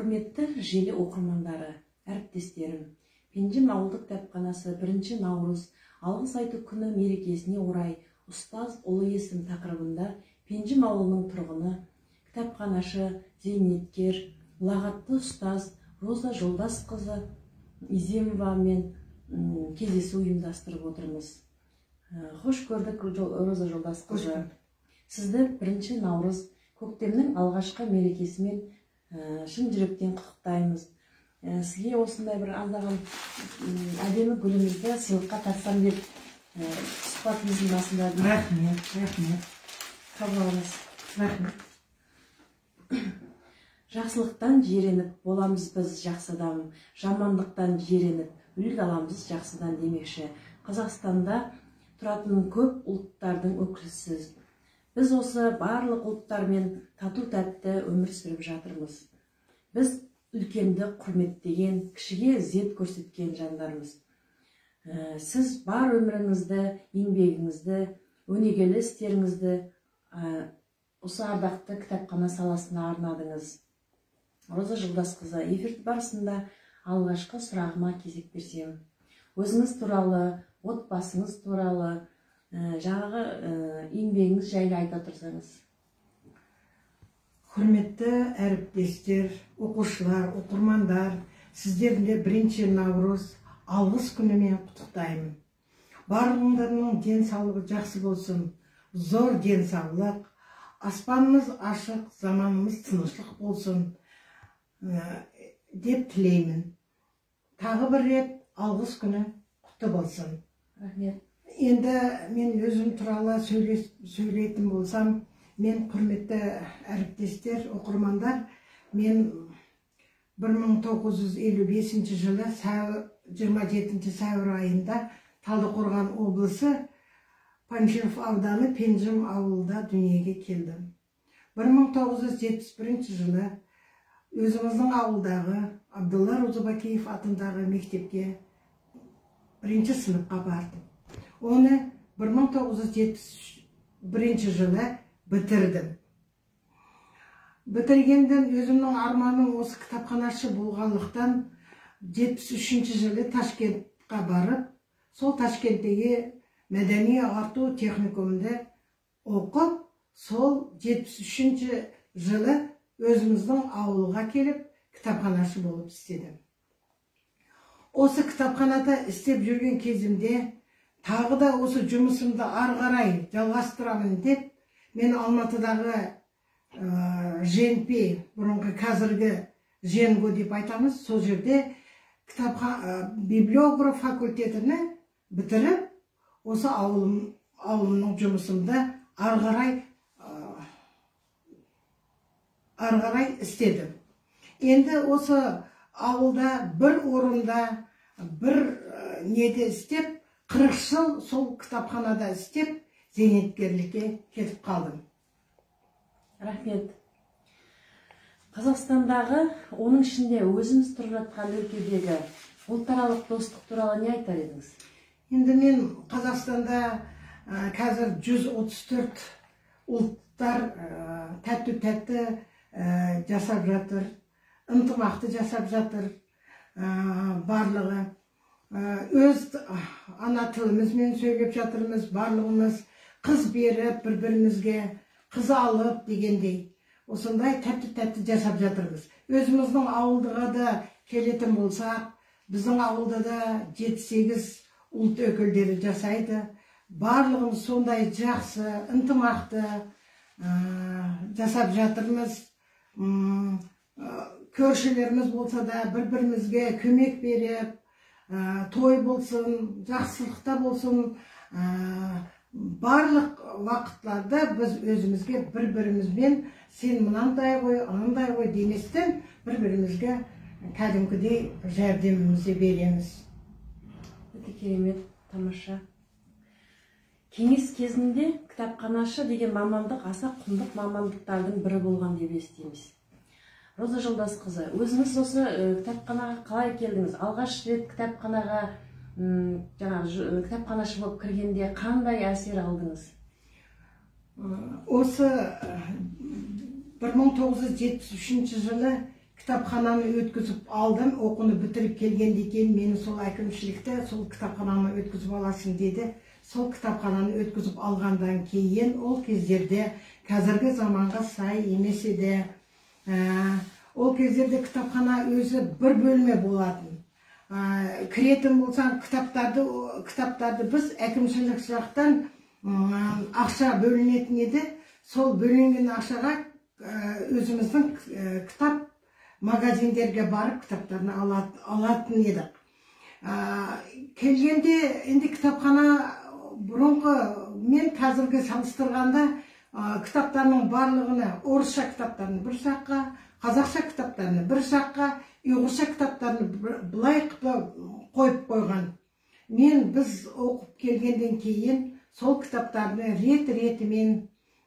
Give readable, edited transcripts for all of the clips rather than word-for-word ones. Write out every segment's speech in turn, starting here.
Құрметті желі оқырмандары, әріптестерім, Пенжім ауылдық кітапханасы 1 наурыз алғыс айту күні мерекесіне орай ұстаз ұлы есім тақырыбында Пенжім ауылының тұрғыны, кітапханашы, зейнеткер, ұлағатты ұстаз Роза Жолдасқызы Иземовамен кездесу ұйымдастырып отырмыз. Хош көрдік, Роза Жолдасқызы. Сізді 1 наурыз көктемнің алғашқы мерекесімен шын жүректен құттықтаймыз. Сізге осындай бір аздаған әдемі гүліңізді сыйлыққа тартсам деп сұхбатымыздың басында. Рахмет. Қабыл алыңыз. Рахмет. Жақсылықтан жереніп, боламыз біз жақсы адам, жамандықтан жереніп, үлгі аламыз жақсыдан демекші. Қазақстанда тұратын көп ұлттардың өкілісіз. Біз осы барлық ұлттармен тату тәтті өмір сүріп жатырмыз. Біз үлкенді құрметтеген, кішіге ізет көрсеткен жандармыз. Сіз бар өміріңізді, еңбегіңізді, өнегелі істеріңізді осы ардақты кітапхана саласына арнадыңыз. Роза Жолдасқызы, эфир барысында алғашқы сұрағыма кезек берсем. Өзіңіз туралы, отбасыңыз туралы, жаңағы еңбегіңіз жайлы айта тұрсаңыз. Құрметті әріптестер, оқушылар, оқырмандар, сіздерді 1 наурыз алғыс күнімен құттықтаймын. Барлығыңдарының денсаулығы жақсы болсын, зор денсаулық, аспанымыз ашық, заманымыз тыныштық болсын деп тілеймін. Тағы бір рет алғыс күні құтты болсын. Рахмет. Енді мен өзім туралы сөйлейтін болсам, мен құрметті әріптестер, оқырмандар, мен 1955 жылы 27 сәуір айында Талдықорған облысы Панфилов ауданы Пенжім ауылда дүниеге келдім. 1971 жылы өзіміздің ауылдағы Абдулла Розыбакиев атындағы мектепке 1 сыныпқа бардым. Оны 1971 жылы бітірдім. Бітіргенден өзімнің арманым осы кітапханашы болғандықтан 73 жылы Ташкентқа барып, сол Ташкенттегі мәдени ағарту техникумында оқып, сол 73 жылы өзіміздің ауылға келіп, кітапханашы болып істедім. Осы кітапханада істеп жүрген кезімде тағы да осы жұмысымды ары қарай жалғастырамын деп, мен Алматыдағы ЖНП, бұрынғы қазіргі ЖНГО деп айтамыз, сол жерде библиограф факультетіні бітіріп, осы ауылымның жұмысымды ары қарай істедім. Енді осы ауылда бір орында, бір неде істеп, 40 жыл сол кітапханада істеп, зейнеткерлікке кетіп қалдым. Рахмет. Қазақстандағы, оның ішінде өзіміз тұрып жатқан өлкедегі ұлтаралық достық туралы не айтар едіңіз? Енді мен Қазақстанда қазір 134 ұлттар тәтті жасап жатыр, ынтымақты жасап жатыр барлығы. Өз ана тілімізмен сөйлеп жатырмыз, барлығымыз қыз беріп, бір-бірімізге қыз алып дегендей. Осындай тәтті жасап жатырмыз. Өзіміздің ауылдыға да келетін болсақ, біздің ауылда да 7-8 ұлт өкілдері жасайды. Барлығымыз сондай жақсы, ынтымақты жасап жатырмыз. Көршілеріміз болса да бір-бірімізге көмек беріп, той болсын, жақсылықта болсын, барлық вақытларда біз өзімізге бір-бірімізбен сен мынандай ғой, анандай ғой деместен бір-бірімізге кәдімгідей жәрдемімізді береміз. Өте керемет, тамаша. Кеңес кезінде кітапханашы деген мамандық аса құндық мамандықтардың бірі болған деп естиміз. Роза Жолдасқызы, өзіңіз осы кітапханаға қалай келдіңіз? Алғаш рет кітапханаға кітапханашы болып кіргенде қандай әсер алдыңыз? Осы 1973 жылы кітапхананы өткізіп алдым, оқуны бітіріп келгенде кейін мені сол әкімшілікте сол кітапхананы өткізіп аласың деді. Сол кітапхананы өткізіп алғандан кейін ол кездерде қазіргі заманға сай емес еді. Ол кездерде кітапхана өзі бір бөлме болатын. Кіретін болсаң кітаптарды біз әкімшілік жақтан ақша бөлінетін еді. Сол бөлінген ақшаға өзіміздің кітап магазиндерге барып кітаптарын алатын едік. Келгенде енді кітапхана бұрынғы мен қазіргі салыстырғанда кітаптарының барлығыны, орысша кітаптарын бір жаққа, қазақша кітаптарын бір жаққа, ұйғырша кітаптарын былай қойып қойған. Біз оқып келгенден кейін сол кітаптарды рет-ретімен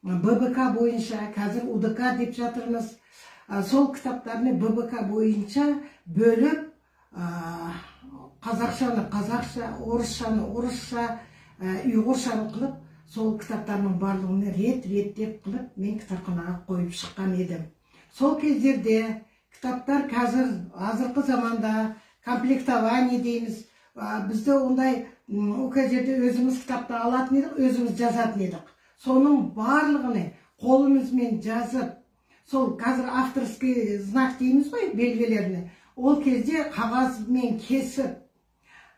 ББК бойынша, қазір УДК деп жатырмыз, сол кітаптарны ББК бойынша бөліп, қазақшаны қазақша, орысшаны орысша, ұйғыршаны қылып, сол кітаптарының барлығыны рет-реттеп қылып, мен кітапханаға қойып шыққан едім. Сол кездерде кітаптар қазіргі заманда комплектование дейміз. Бізде ондай ол кездерде өзіміз кітапты алатын едік, өзіміз жазатын едік. Соның барлығыны қолымызмен жазып, сол қазір авторский знак дейміз ғой, белгілеріне. Ол кезде қағазмен кесіп,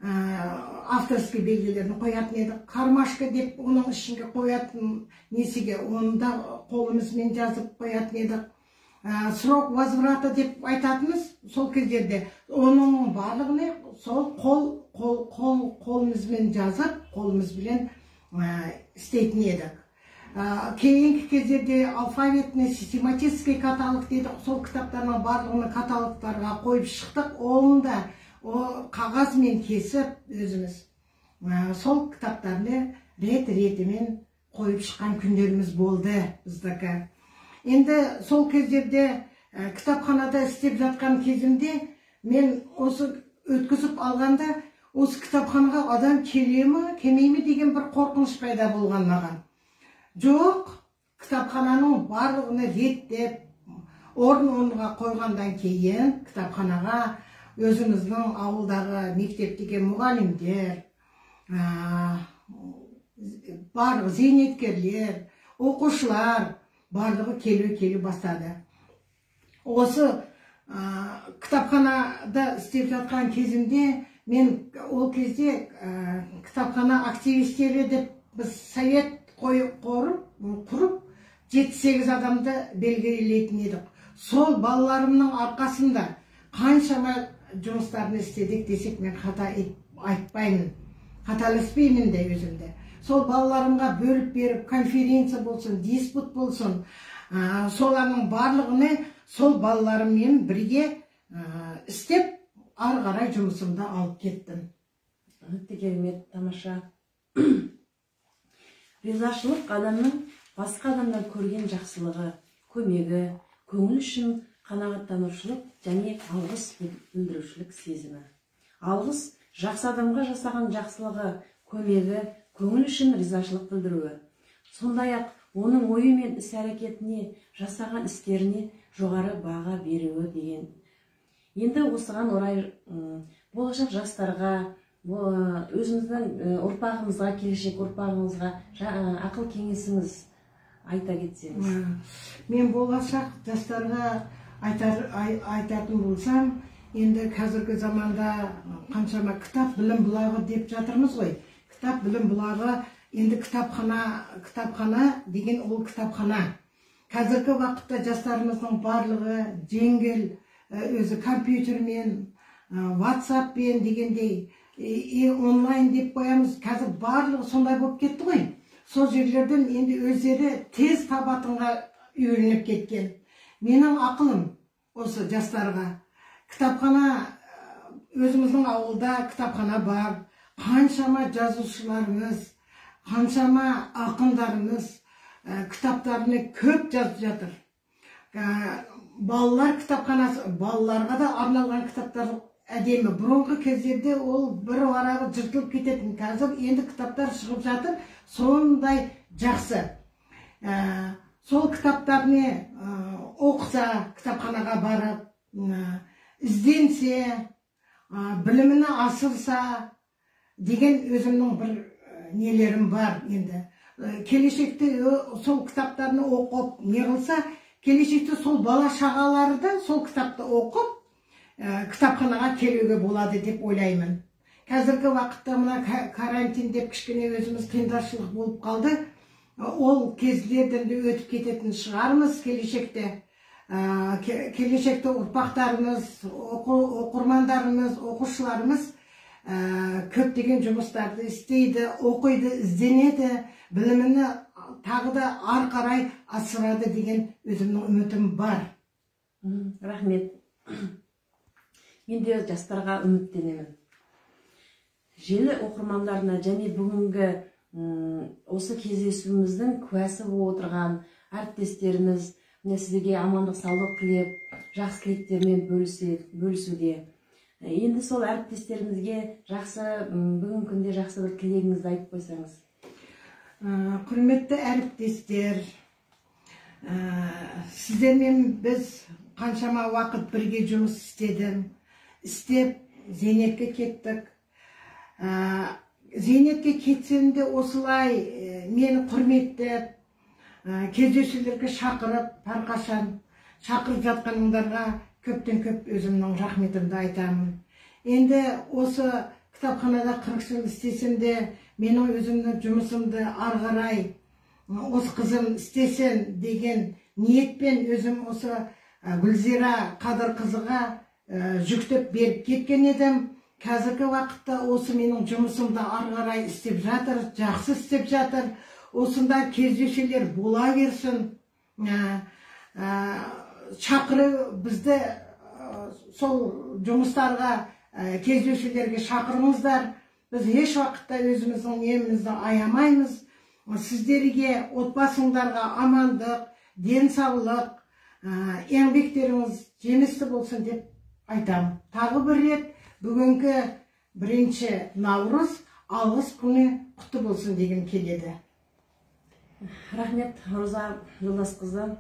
авторский белгілерін қоятын едік. Кармашка деп оның ішінде қоятын несіге, оны да қолымызмен жазып қоятын едік. Срок возврата деп айтатыныз, сол кездерде оның барлығыны сол қолымызмен жазып, қолымызбен істейтін едік. Кейінгі кездерде алфавитный систематический каталог дедік, сол кітаптарының барлығыны каталогтарға қойып шықтық. Оны да қағазмен кесіп өзіміз сол кітаптарды рет-ретімен қойып шыққан күндеріміз болды біздікі. Енді сол кездерде кітапханада істеп жатқан кезімде мен осы өткізіп алғанда осы кітапханаға адам келе ме, келмей ме деген бір қорқыныш пайда болған маған. Жоқ, кітапхананың барлығыны реттеп, орын-орынға қойғандан кейін кітапханаға өзіміздің ауылдағы мектептегі мұғалімдер, барлығы зейнеткерлер, оқушылар барлығы келу бастады. Осы кітапханада істеп жатқан кезімде мен ол кезде кітапхана активистері деп біз совет құрып 7-8 адамды белгілейтін едік. Сол балаларымның арқасында қаншама жұмыстарын істедік десек мен қата айтпаймын, қаталаспаймын де өзімді. Сол балаларымға бөліп беріп, конференция болсын, диспут болсын, солардың барлығыны сол балаларыммен бірге істеп, ары қарай жұмысымды алып кеттім. Өте керемет, тамаша. Ризашылық адамның басқа адамдан көрген жақсылығы, көмегі, көңіл үшін қанағаттанушылық және алғыс білдірушілік сезімі. Алғыс жақсы адамға жасаған жақсылығы, көмегі, көңіл үшін ризашылық білдіруі. Сондай-ақ оның ойы мен іс-әрекетіне, жасаған істеріне жоғары баға беруі деген. Енді осыған орай болашақ жастарға, өзіміздің ұрпағымызға, келешек ұрпағымызға ақыл кеңесіңіз айта кетсеңіз. Мен болашақ жастарға айтатын болсам, енді қазіргі заманда қаншама кітап білім бұлағы деп жатырмыз ғой. Кітап білім бұлағы, енді кітапхана деген ол кітапхана. Қазіргі вақытта жастарымыздың барлығы жеңіл, өзі компьютермен, WhatsAppпен дегендей, онлайн деп қоямыз, қазір барлығы сондай болып кетті ғой. Сол жерлерден енді өздері тез табатынға үйреніп кеткен. Менің ақылым осы жастарға. Кітапхана, өзіміздің ауылда кітапхана бар. Қаншама жазушыларымыз, қаншама ақындарымыз кітаптарыны көп жазып жатыр. Балалар кітапханасы, балаларға да арналған кітаптар әдемі. Бұрынғы кездерде ол бір арағы жыртылып кететін. Қазір енді кітаптар шығып жатыр, сондай жақсы. Сол кітаптарыны оқыса, кітапханаға барып, ізденсе, біліміне асырса деген өзімнің бір нелерім бар енді. Келешекте сол кітаптарны оқып, не қылса, келешекте сол бала шағалары да сол кітапты оқып, кітапханаға келуге болады деп ойлаймын. Қазіргі уақытта мына карантин деп кішкене өзіміз қиыншылық болып қалды. Ол кезлерден де өтіп кететін шығармыз келешекте. Келешекте ұрпақтарымыз, оқырмандарымыз, оқушыларымыз көптеген жұмыстарды істейді, оқиды, ізденеді, біліміні тағы да ары қарай асырады деген өзімнің үмітім бар. Рахмет. Мен де жастарға үміттенемін. Желі оқырмандарына және бүгінгі осы кездесуіміздің куәсі болып отырған әріптестеріміз сіздерге амандық саулық тілеп, жақсы тілектермен бөлісуде. Енді сол әріптестерімізге жақсы бүгінгі күнде жақсы бір тілегіңізді айтып қойсаңыз. Құрметті әріптестер, сіздермен біз қаншама уақыт бірге жұмыс істеп, зейнетке кеттік. Зейнетке кетсем де осылай мені құрметтеп, кездесулерге шақырып, әрқашан шақырып жатқаныңдарға көптен көп өзімнің рахметімді айтамын. Енді осы кітапханада 40 жыл істесем де, менің өзімнің жұмысымды ары қарай осы қызым істесін деген ниетпен өзім осы Гүлзира Қадырқызыға жүктеп беріп кеткен едім. Қазіргі уақытта осы менің жұмысымды ары қарай істеп жатыр, жақсы істеп жатыр. Осында кездесулер бола берсін. Шақыру бізді сол жұмыстарға, кездесулерге шақырыңыздар. Біз еш уақытта өзіміздің немізді аямаймыз. Сіздерге, отбасыңдарға амандық, денсаулық, еңбектеріңіз жемісті болсын деп айтамын. Тағы бір рет бүгінгі 1 Наурыз алғыс күні құтты болсын деген келеді. Рахмет, Роза Жолдасқызы.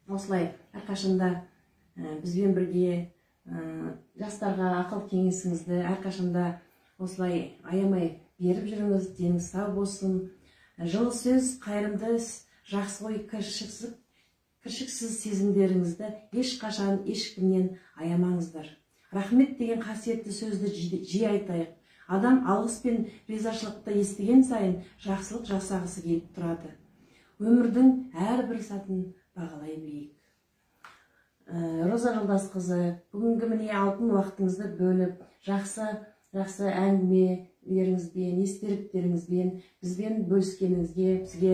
Осылай әрқашанда бізбен бірге жастарға ақыл кеңесіңізді әрқашанда осылай аямай беріп жүріңіз. Деніңіз сау болсын. Жылы сөз, қайырымды іс, жақсы ой, кіршіксіз сезімдеріңізді ешқашан ешкімнен аямаңыздар. Рахмет деген қасиетті сөзді жиі айтайық. Адам алғыс пен ризашылықты естіген сайын жақсылық жасағысы келіп тұрады. Өмірдің әрбір сәтін бағалай білейік. Роза Жолдасқызы, бүгінгі міне алтын уақытыңызды бөліп, жақсы әңгімелеріңізбен, естеліктеріңізбен бізбен бөліскеніңізге бізге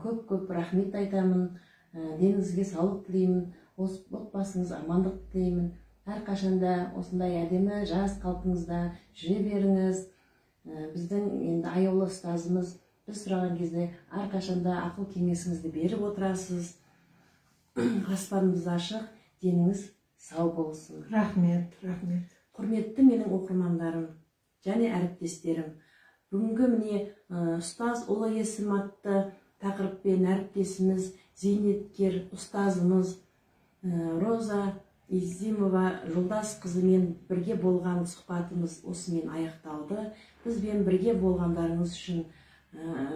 көп рахмет айтамын. Деніңізге саулық тілеймін, отбасыңыз амандық тілеймін. Әрқашанда осындай әдемі жас қалпыңызда жүре беріңіз. Біздің енді аяулы ұстазымыз біз сұраған кезде әрқашанда ақыл кеңесіңізді беріп отырасыз. Аспанымыз ашық, деніңіз сау болсын. Рахмет. Құрметті менің оқырмандарым және әріптестерім, бүгінгі міне ұстаз ұлы есім атты тақырыппен әріптесіміз, зейнеткер ұстазымыз Роза Изимова Жолдасқызымен бірге болған сұхбатымыз осымен аяқталды. Бізбен бірге болғандарыңыз үшін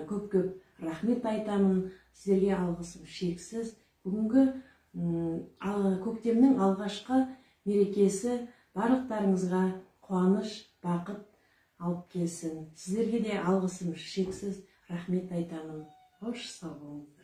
көп рахмет айтамын. Сіздерге алғысым шексіз. Бүгінгі көктемнің алғашқы мерекесі барлықтарыңызға қуаныш, бақыт алып келсін. Сіздерге де алғысым шексіз, рахмет айтамын. Қош сау болыңыз.